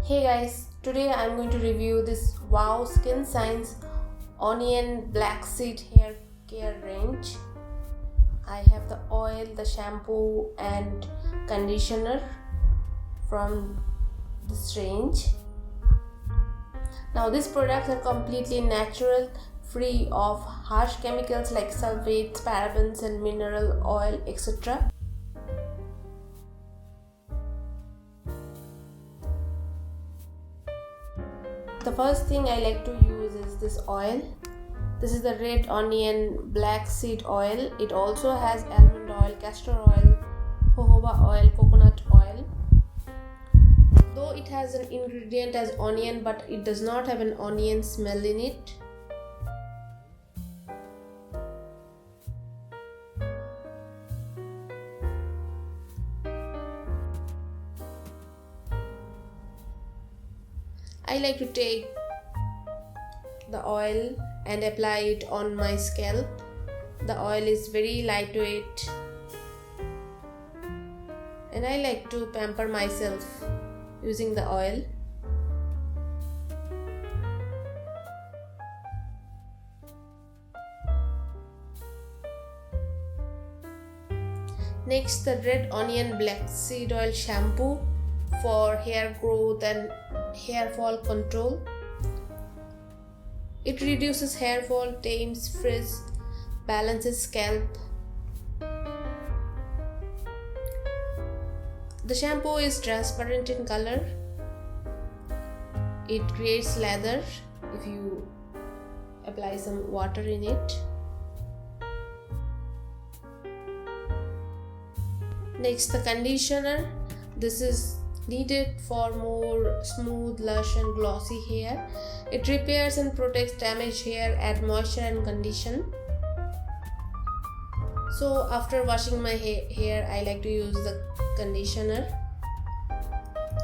Hey guys, today I'm going to review this Wow Skin Science Onion Black Seed Hair Care range. I have the oil, the shampoo and conditioner from this range. Now these products are completely natural, free of harsh chemicals like sulfates, parabens and mineral oil, etc. The first thing I like to use is this oil. This is the red onion black seed oil. It also has almond oil, castor oil, jojoba oil, coconut oil. Though it has an ingredient as onion, but it does not have an onion smell in it. I like to take the oil and apply it on my scalp. The oil is very lightweight and I like to pamper myself using the oil. Next, the red onion black seed oil shampoo for hair growth and hair fall control. It reduces hair fall, tames frizz, balances scalp. The shampoo is transparent in color. It creates lather if you apply some water in it. Next, the conditioner. This is needed for more smooth, lush and glossy hair. It repairs and protects damaged hair, add moisture and condition. So after washing my hair, I like to use the conditioner.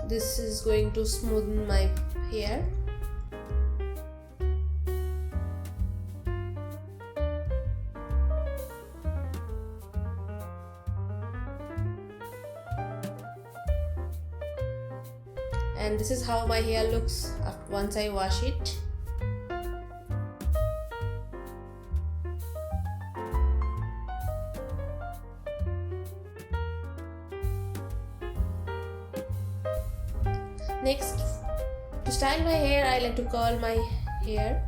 This is going to smoothen my hair. And this is how my hair looks once I wash it. Next, to style my hair, I like to curl my hair.